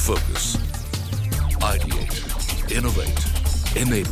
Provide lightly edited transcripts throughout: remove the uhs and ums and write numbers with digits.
Focus. Ideate. Innovate. Enable.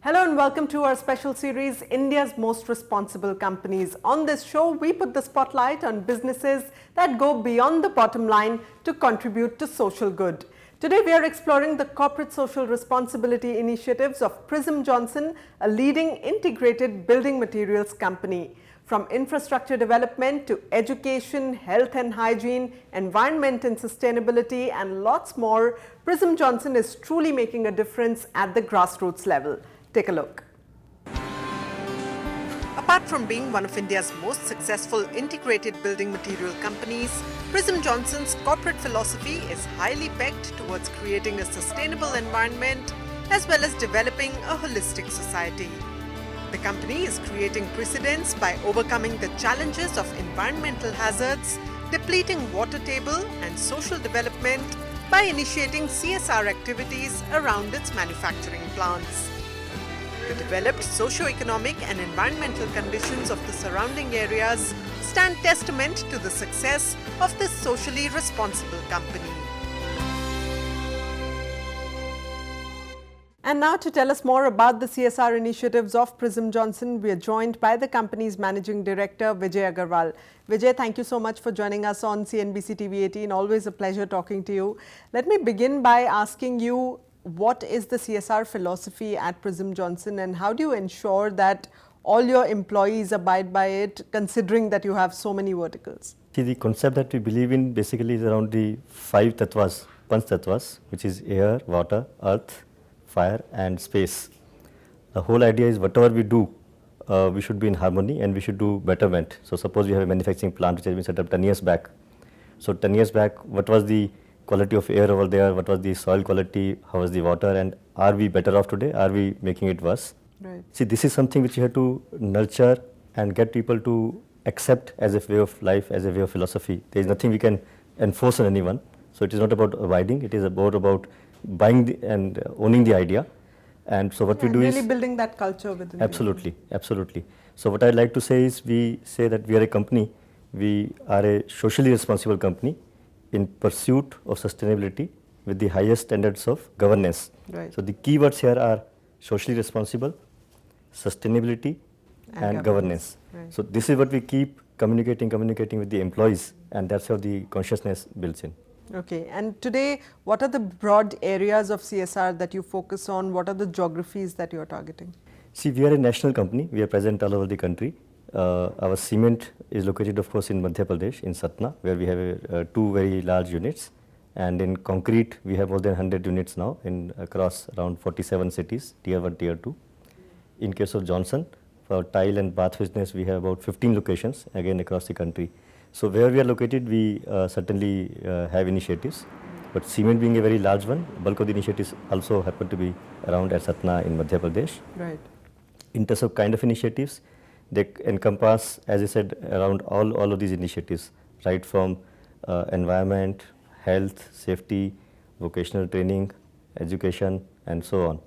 Hello and welcome to our special series, India's Most Responsible Companies. On this show, we put the spotlight on businesses that go beyond the bottom line to contribute to social good. Today, we are exploring the corporate social responsibility initiatives of Prism Johnson, a leading integrated building materials company. From infrastructure development to education, health and hygiene, environment and sustainability, and lots more, Prism Johnson is truly making a difference at the grassroots level. Take a look. Apart from being one of India's most successful integrated building material companies, Prism Johnson's corporate philosophy is highly pegged towards creating a sustainable environment as well as developing a holistic society. The company is creating precedents by overcoming the challenges of environmental hazards, depleting water table and social development by initiating CSR activities around its manufacturing plants. The developed socio-economic and environmental conditions of the surrounding areas stand testament to the success of this socially responsible company. And now to tell us more about the CSR initiatives of Prism Johnson, we are joined by the company's Managing Director, Vijay Aggarwal. Vijay, thank you so much for joining us on CNBC TV 18. Always a pleasure talking to you. Let me begin by asking you, what is the CSR philosophy at Prism Johnson and how do you ensure that all your employees abide by it, considering that you have so many verticals? See, the concept that we believe in basically is around the 5 tattvas, Panch tattvas, which is air, water, earth, fire and space. The whole idea is whatever we do, we should be in harmony and we should do betterment. So suppose we have a manufacturing plant which has been set up 10 years back. So 10 years back, what was the quality of air over there, what was the soil quality, how was the water, and are we better off today, are we making it worse? Right. See, this is something which you have to nurture and get people to accept as a way of life, as a way of philosophy. There is nothing we can enforce on anyone. So it is not about abiding, it is about buying and owning the idea. And so what we do really is building that culture within. Absolutely, absolutely. So what I'd like to say is, we say that we are a company, we are a socially responsible company in pursuit of sustainability with the highest standards of governance. Right. So the keywords here are socially responsible, sustainability and governance. Right. So this is what we keep communicating with the employees, and that's how the consciousness builds in. Okay, and today what are the broad areas of CSR that you focus on? What are the geographies that you are targeting? See, we are a national company, we are present all over the country. Our cement is located, of course, in Madhya Pradesh, in Satna, where we have 2 very large units. And in concrete, we have more than 100 units now across around 47 cities, Tier 1, Tier 2. In case of Johnson, for tile and bath business, we have about 15 locations, again across the country. So where we are located, we certainly have initiatives. But cement being a very large one, bulk of the initiatives also happen to be around at Satna in Madhya Pradesh. Right. In terms of kind of initiatives, they encompass, as I said, around all of these initiatives, right from environment, health, safety, vocational training, education, and so on.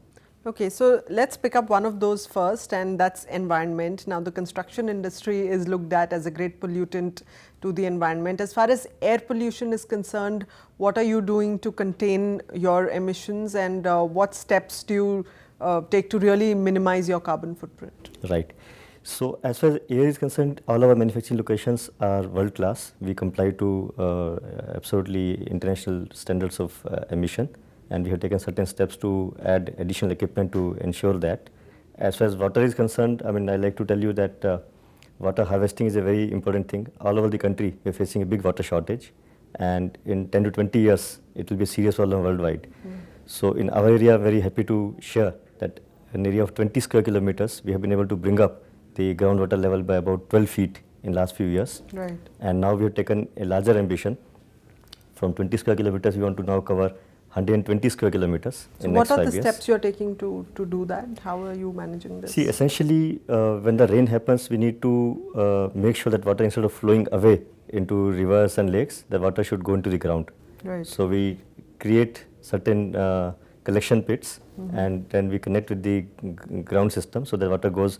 Okay, so let's pick up one of those first, and that's environment. Now, the construction industry is looked at as a great pollutant to the environment. As far as air pollution is concerned, what are you doing to contain your emissions, and what steps do you take to really minimize your carbon footprint? Right. So as far as air is concerned, all our manufacturing locations are world class. We comply to absolutely international standards of emission, and we have taken certain steps to add additional equipment to ensure that. As far as water is concerned, I mean, I like to tell you that water harvesting is a very important thing. All over the country, we are facing a big water shortage, and in 10 to 20 years, it will be a serious problem worldwide. So in our area, very happy to share that an area of 20 square kilometers, we have been able to bring up the groundwater level by about 12 feet in last few years. Right. And now we have taken a larger ambition. From 20 square kilometers, we want to now cover 120 square kilometers So in what next are 5 the years. steps you're taking to do that? How are you managing this? See, essentially, when the rain happens, we need to make sure that water, instead of flowing away into rivers and lakes, the water should go into the ground. Right. So we create certain collection pits, and then we connect with the ground system, so that water goes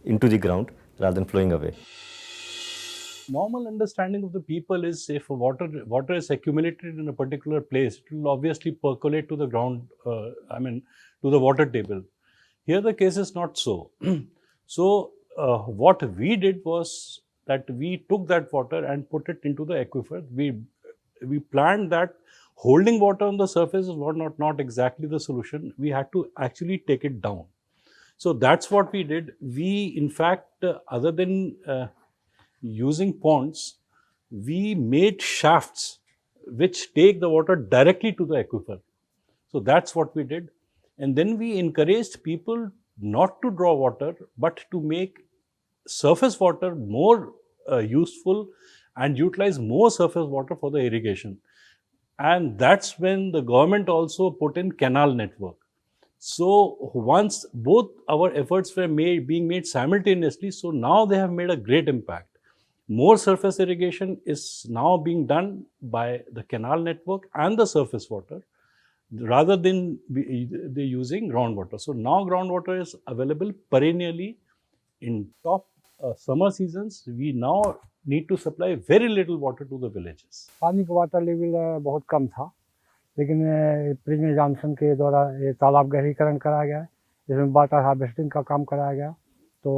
into the ground rather than flowing away. Normal understanding of the people is, if water is accumulated in a particular place, it will obviously percolate to the ground, to the water table. Here the case is not so. So what we did was that we took that water and put it into the aquifer. We planned that holding water on the surface is not exactly the solution. We had to actually take it down. So that's what we did. We, in fact, other than using ponds, we made shafts which take the water directly to the aquifer. So that's what we did. And then we encouraged people not to draw water, but to make surface water more useful and utilize more surface water for the irrigation. And that's when the government also put in canal network. So once both our efforts were being made simultaneously, so now they have made a great impact. More surface irrigation is now being done by the canal network and the surface water, rather than they using groundwater. So now groundwater is available perennially. In top summer seasons, we now need to supply very little water to the villages. पानी का water level बहुत कम था, लेकिन prism Johnson के द्वारा ये तालाब गहरीकरण कराया गया है, जिसमें वाटर हार्वेस्टिंग का काम कराया गया, तो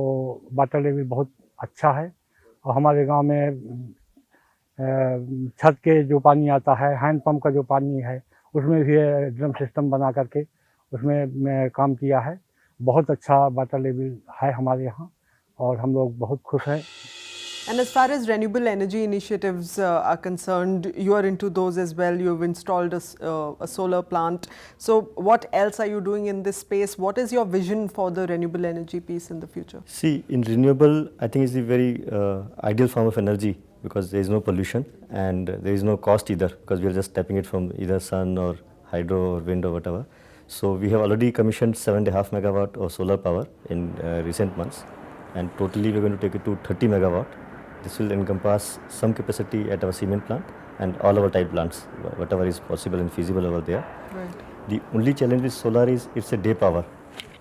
वाटर लेवल बहुत अच्छा है। और हमारे गांव में छत के जो पानी आता है, हैंड पंप का जो पानी है, उसमें भी ड्रम सिस्टम बना करके उसमें काम किया है। बहुत अच्छा वाटर लेवल है हमारे यहाँ और हम लोग बहुत खुश हैं। And as far as renewable energy initiatives are concerned, you are into those as well. You've installed a solar plant. So what else are you doing in this space? What is your vision for the renewable energy piece in the future? See, in renewable, I think it's a very ideal form of energy, because there is no pollution and there is no cost either, because we are just tapping it from either sun or hydro or wind or whatever. So we have already commissioned 7.5 megawatt of solar power in recent months, and totally we are going to take it to 30 megawatt. This will encompass some capacity at our cement plant and all our type plants, whatever is possible and feasible over there. Right. The only challenge with solar is it's a day power.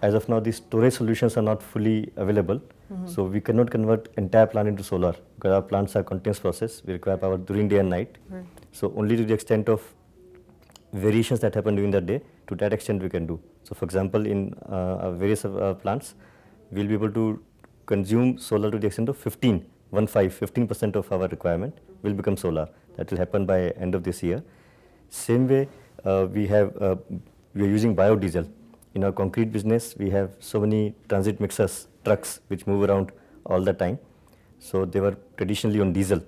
As of now, the storage solutions are not fully available, so we cannot convert entire plant into solar, because our plants are continuous process. We require power during day and night. Right. So only to the extent of variations that happen during the day, to that extent we can do. So for example, in various plants, we'll be able to consume solar to the extent of 15% of our requirement will become solar. That will happen by end of this year. Same way, we are using biodiesel. In our concrete business, we have so many transit mixers, trucks, which move around all the time. So they were traditionally on diesel.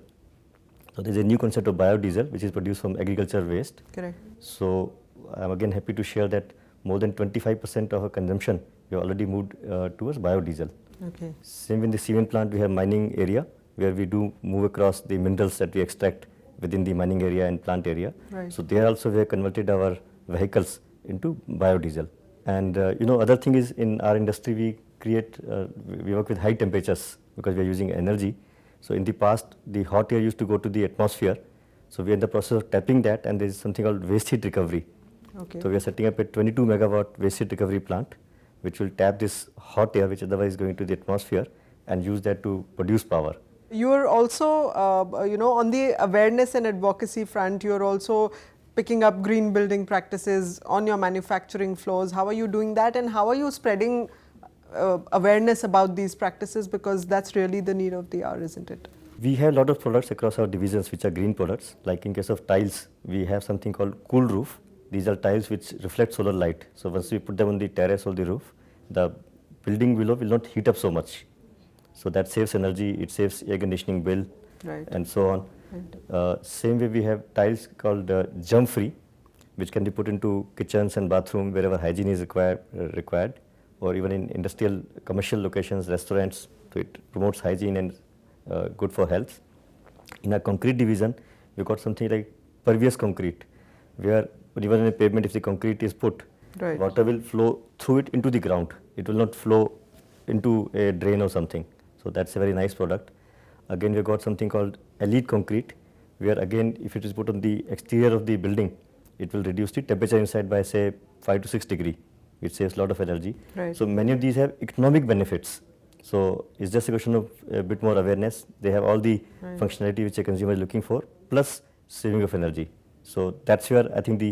So there's a new concept of biodiesel, which is produced from agriculture waste. Correct. So I'm again happy to share that more than 25% of our consumption, we have already moved towards biodiesel. Okay. Same in the cement plant, we have mining area, where we do move across the minerals that we extract within the mining area and plant area. Right. So there also we have converted our vehicles into biodiesel. And other thing is, in our industry we work with high temperatures, because we are using energy. So in the past, the hot air used to go to the atmosphere. So we are in the process of tapping that, and there is something called waste heat recovery. Okay. So we are setting up a 22 megawatt waste heat recovery plant, which will tap this hot air, which otherwise is going to the atmosphere, and use that to produce power. You are also, on the awareness and advocacy front, you are also picking up green building practices on your manufacturing floors. How are you doing that, and how are you spreading awareness about these practices, because that's really the need of the hour, isn't it? We have a lot of products across our divisions which are green products. Like in case of tiles, we have something called cool roof. These are tiles which reflect solar light. So once we put them on the terrace or the roof, the building below will not heat up so much. So that saves energy, it saves air conditioning bill, Right. and so on. Right. Same way, we have tiles called germ free, which can be put into kitchens and bathroom wherever hygiene is required, or even in industrial commercial locations, restaurants. So it promotes hygiene and good for health. In our concrete division, we got something like pervious concrete, where even in a pavement, if the concrete is put, Right. water will flow through it into the ground. It will not flow into a drain or something. So that's a very nice product. Again, we've got something called elite concrete, where again, if it is put on the exterior of the building, it will reduce the temperature inside by say 5 to 6 degree, which saves a lot of energy. Right. So many of these have economic benefits. So it's just a question of a bit more awareness. They have all the functionality which a consumer is looking for, plus saving of energy. So that's where I think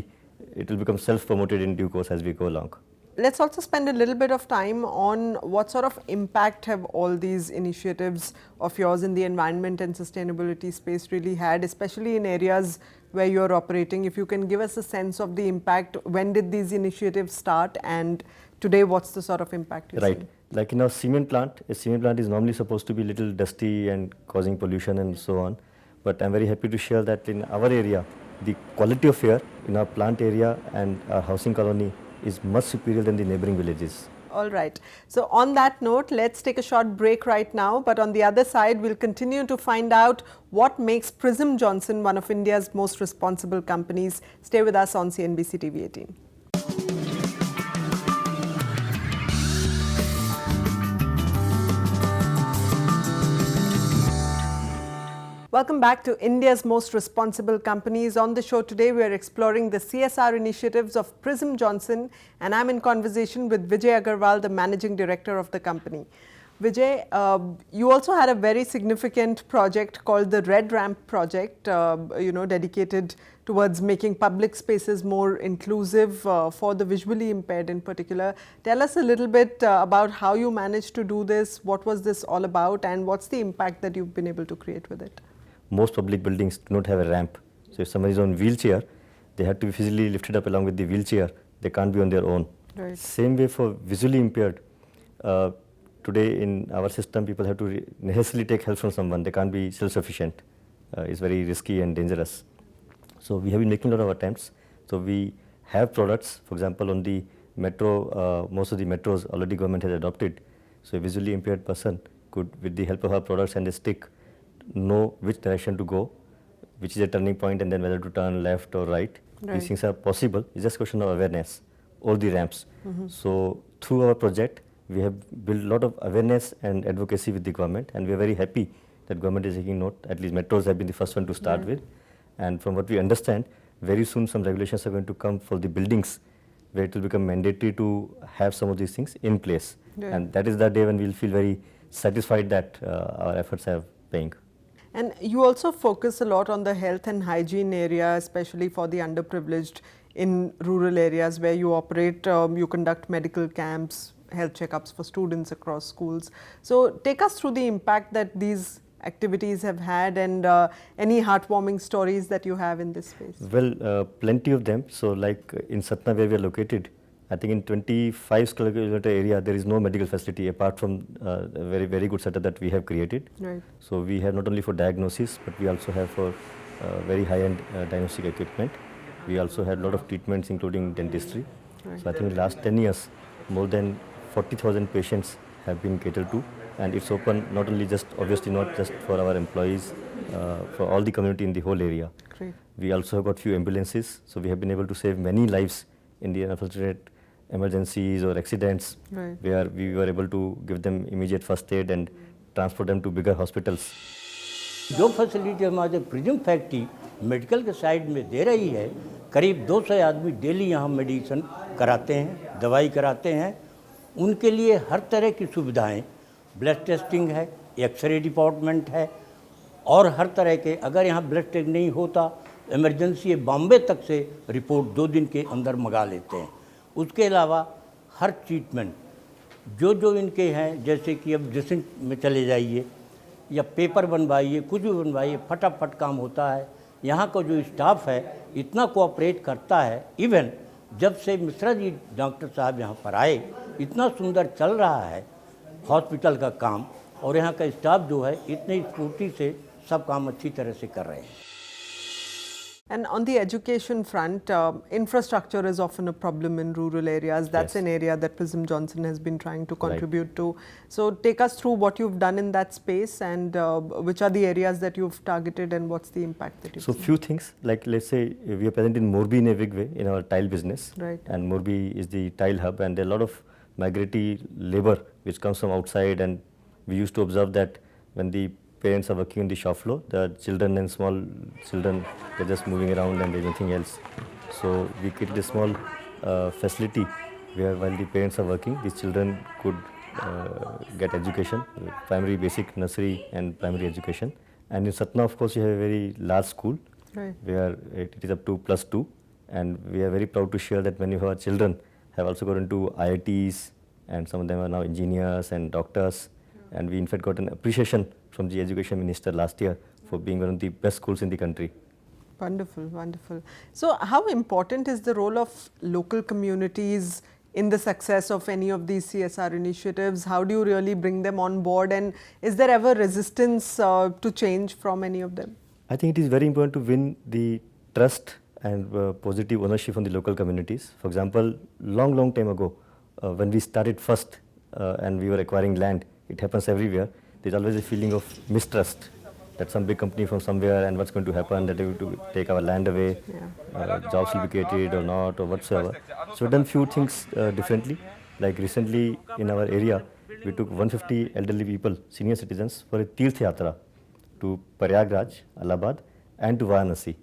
it will become self-promoted in due course as we go along. Let's also spend a little bit of time on what sort of impact have all these initiatives of yours in the environment and sustainability space really had, especially in areas where you're operating. If you can give us a sense of the impact, when did these initiatives start, and today what's the sort of impact you're Right. seeing? Like in our cement plant, a cement plant is normally supposed to be a little dusty and causing pollution and so on. But I'm very happy to share that in our area, the quality of air in our plant area and our housing colony is much superior than the neighboring villages. All right. So on that note, let's take a short break right now. But on the other side, we'll continue to find out what makes Prism Johnson one of India's most responsible companies. Stay with us on CNBC TV 18. Welcome back to India's most responsible companies. On the show today, we are exploring the CSR initiatives of Prism Johnson, and I'm in conversation with Vijay Aggarwal, the managing director of the company. Vijay, you also had a very significant project called the Red Ramp Project, dedicated towards making public spaces more inclusive for the visually impaired in particular. Tell us a little bit about how you managed to do this, what was this all about, and what's the impact that you've been able to create with it? Most public buildings do not have a ramp. So if somebody is on wheelchair, they have to be physically lifted up along with the wheelchair. They can't be on their own. Right. Same way for visually impaired. Today in our system, people have to necessarily take help from someone. They can't be self-sufficient. It's very risky and dangerous. So we have been making a lot of attempts. So we have products, for example, on the metro, most of the metros already government has adopted. So a visually impaired person could, with the help of our products and a stick, know which direction to go, which is a turning point, and then whether to turn left or right. Right. These things are possible. It's just a question of awareness, all the ramps. So through our project, we have built a lot of awareness and advocacy with the government, and we are very happy that government is taking note. At least metros have been the first one to start with. And from what we understand, very soon some regulations are going to come for the buildings where it will become mandatory to have some of these things in place. Right. And that is the day when we will feel very satisfied that our efforts are paying. And you also focus a lot on the health and hygiene area, especially for the underprivileged in rural areas where you operate. You conduct medical camps, health checkups for students across schools. So take us through the impact that these activities have had, and any heartwarming stories that you have in this space. Well, plenty of them. So like in Satna where we are located, I think in 25 square kilometer area, there is no medical facility apart from a very, very good setup that we have created. Right. So we have not only for diagnosis, but we also have for very high-end diagnostic equipment. We also had a lot of treatments, including dentistry. Right. So I think in the last 10 years, more than 40,000 patients have been catered to. And it's open not only just, obviously not just for our employees, for all the community in the whole area. Great. We also have got few ambulances. So we have been able to save many lives in the unfortunate emergencies or accidents, Right. where we were able to give them immediate first aid and transport them to bigger hospitals. जो facility हमारे prism factory medical के side में दे रही है, करीब 200 आदमी daily यहाँ medicine कराते हैं, दवाई कराते हैं। उनके लिए हर तरह की सुविधाएं, ब्लड टेस्टिंग है, एक्सरे डिपार्टमेंट है, और हर तरह के, अगर यहाँ ब्लड टेस्ट नहीं होता, इमरजेंसी बॉम्बे तक से रिपोर्ट 2 दिन के अंदर मंगा लेते हैं। उसके अलावा हर ट्रीटमेंट जो इनके हैं, जैसे कि अब ड्रेसिंग में चले जाइए या पेपर बनवाइए, कुछ भी बनवाइए, फटाफट काम होता है। यहाँ का जो स्टाफ है इतना कोऑपरेट करता है। इवन जब से मिश्रा जी डॉक्टर साहब यहाँ पर आए, इतना सुंदर चल रहा है हॉस्पिटल का काम, और यहाँ का स्टाफ जो है इतनी स्फूर्ति से सब काम अच्छी तरह से कर रहे हैं। And on the education front, infrastructure is often a problem in rural areas. That's Yes. an area that Prism Johnson has been trying to Right. contribute to. So take us through what you've done in that space and which are the areas that you've targeted and what's the impact that you've So seen. few things, like let's say we are present in Morbi in a big way in our tile business. Right. And Morbi is the tile hub, and there are a lot of migratory labor which comes from outside, and we used to observe that when the parents are working on the shop floor, the children and small children, they're just moving around and there's nothing else. So we created a small facility where while the parents are working, these children could get education, primary, basic, nursery and primary education. And in Satna, of course, we have a very large school Right. where it is up to +2, and we are very proud to share that many of our children have also got into IITs, and some of them are now engineers and doctors. And we in fact got an appreciation from the Education Minister last year for being one of the best schools in the country. Wonderful, wonderful. So how important is the role of local communities in the success of any of these CSR initiatives? How do you really bring them on board, and is there ever resistance to change from any of them? I think it is very important to win the trust and positive ownership from the local communities. For example, long time ago, when we started first and we were acquiring land, it happens everywhere. There's always a feeling of mistrust that some big company from somewhere and what's going to happen, that they will to take our land away, jobs will be created or not or whatsoever. So we've done few things differently. Like recently in our area, we took 150 elderly people, senior citizens, for a Tirth Yatra to Prayagraj, Allahabad and to Varanasi.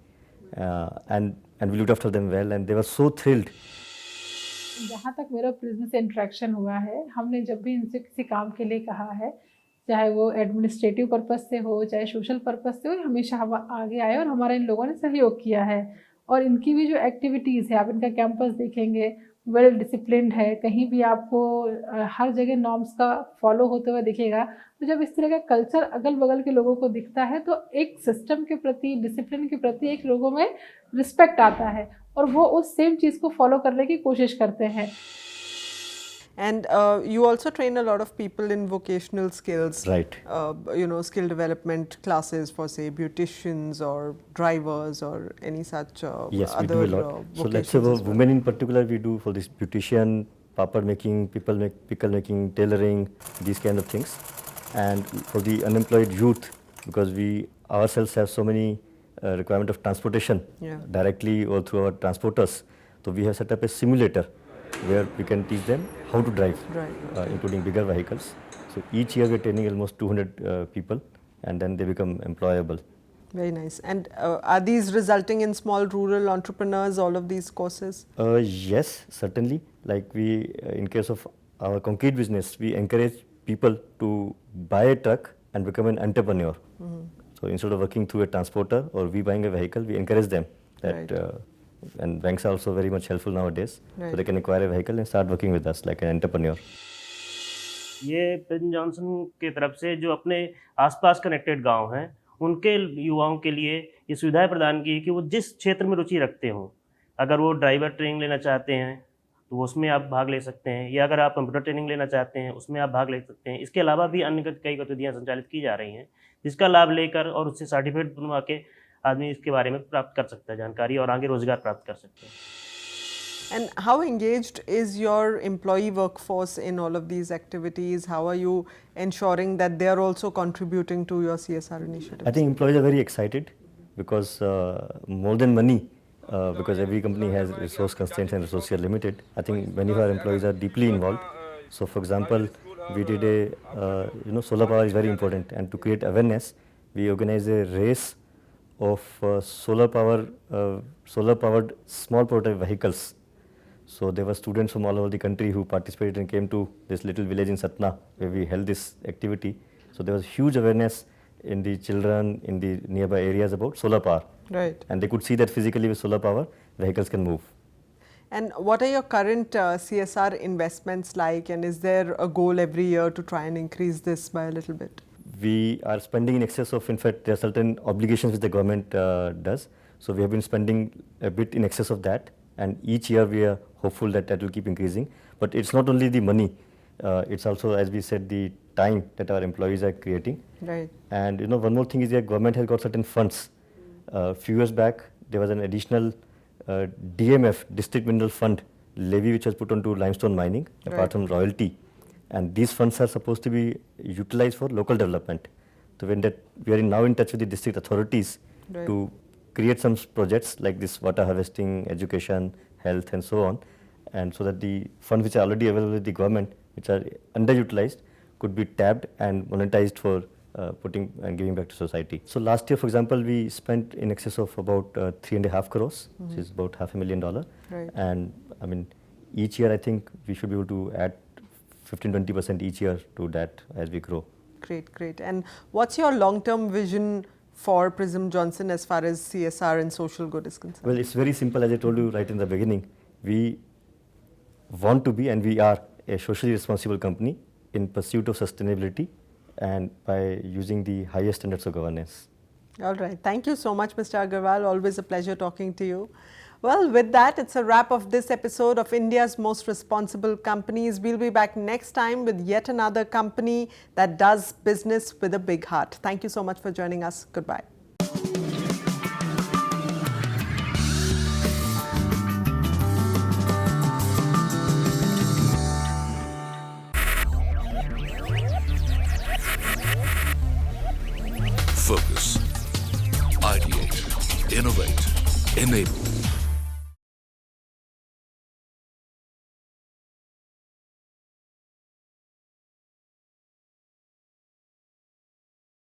And we looked after them well, and they were so thrilled. जहाँ तक मेरा prism से interaction हुआ है, हमने जब भी इनसे किसी काम के लिए कहा है, चाहे वो एडमिनिस्ट्रेटिव पर्पस से हो, चाहे सोशल पर्पस से हो, हमेशा हम आगे आए और हमारा इन लोगों ने सहयोग किया है। और इनकी भी जो एक्टिविटीज़ है, आप इनका कैंपस देखेंगे, वेल डिसिप्लिन्ड है, कहीं भी आपको हर जगह नॉर्म्स का फॉलो होते हुए दिखेगा। तो जब इस तरह का कल्चर अगल बगल के लोगों को दिखता है, तो एक सिस्टम के प्रति, डिसिप्लिन के प्रति एक लोगों में रिस्पेक्ट आता है और वो उस सेम चीज़ को फॉलो करने की कोशिश करते हैं। And you also train a lot of people in vocational skills. Right. You know, skill development classes for, say, beauticians or drivers or any such Yes, we other do a lot. So let's say vocations for as well. women in particular, we do for this beautician, papad making, pickle making, tailoring, these kind of things. And for the unemployed youth, because we ourselves have so many requirement of transportation directly or through our transporters, so we have set up a simulator where we can teach them how to drive, including bigger vehicles. So each year we are training almost 200 people, and then they become employable. Very nice. And are these resulting in small rural entrepreneurs, all of these courses? Yes, certainly. Like we, in case of our concrete business, we encourage people to buy a truck and become an entrepreneur. So instead of working through a transporter or we buying a vehicle, we encourage them that, and banks are also very much helpful nowadays. So they can acquire a vehicle and start working with us like an entrepreneur. ये prism Johnson के तरफ से जो अपने आसपास connected गांव हैं, उनके युवाओं के लिए ये सुविधाएं प्रदान की है कि वो जिस क्षेत्र में रुचि रखते हों, अगर वो ड्राइवर ट्रेनिंग लेना चाहते हैं तो उसमें आप भाग ले सकते हैं, या अगर आप कंप्यूटर ट्रेनिंग लेना चाहते हैं उसमें आप भाग ले सकते हैं। इसके अलावा भी अन्य कई गतिविधियाँ संचालित की जा रही हैं, जिसका लाभ लेकर और उससे सर्टिफिकेट बनवा के आदमी इसके बारे में प्राप्त कर सकता है जानकारी और आगे रोजगार प्राप्त कर सकते हैं। And how engaged is your employee workforce in all of these activities? How are you ensuring that they are also contributing to your CSR initiatives? I think employees are very excited because more than money, because every company has resource constraints and resources are limited. I think many of our employees are deeply involved. So, for example, we did a, solar power is very important, and to create awareness, we organized a race of solar powered small prototype vehicles. So there were students from all over the country who participated and came to this little village in Satna where we held this activity. So there was huge awareness in the children in the nearby areas about solar power. Right. And they could see that physically with solar power, vehicles can move. And what are your current CSR investments like, and is there a goal every year to try and increase this by a little bit? We are spending in excess of, in fact, there are certain obligations which the government does. So we have been spending a bit in excess of that. And each year we are hopeful that that will keep increasing. But it's not only the money, it's also, as we said, the time that our employees are creating. Right. And one more thing is that government has got certain funds. A few years back, there was an additional DMF, District Mineral Fund levy, which was put onto limestone mining, apart from royalty. And these funds are supposed to be utilized for local development. So when that, we are now in touch with the district authorities to create some projects like this water harvesting, education, health, and so on, and so that the funds which are already available with the government, which are underutilized, could be tapped and monetized for putting and giving back to society. So last year, for example, we spent in excess of about 3.5 crores, which is about $500,000. And I mean, each year I think we should be able to add 15-20% each year to that as we grow. Great, great. And what's your long-term vision for Prism Johnson as far as CSR and social good is concerned? Well, it's very simple, as I told you right in the beginning. We want to be, and we are, a socially responsible company in pursuit of sustainability and by using the highest standards of governance. All right. Thank you so much, Mr. Aggarwal. Always a pleasure talking to you. Well, with that, it's a wrap of this episode of India's Most Responsible Companies. We'll be back next time with yet another company that does business with a big heart. Thank you so much for joining us. Goodbye. Focus. Ideate. Innovate. Enable.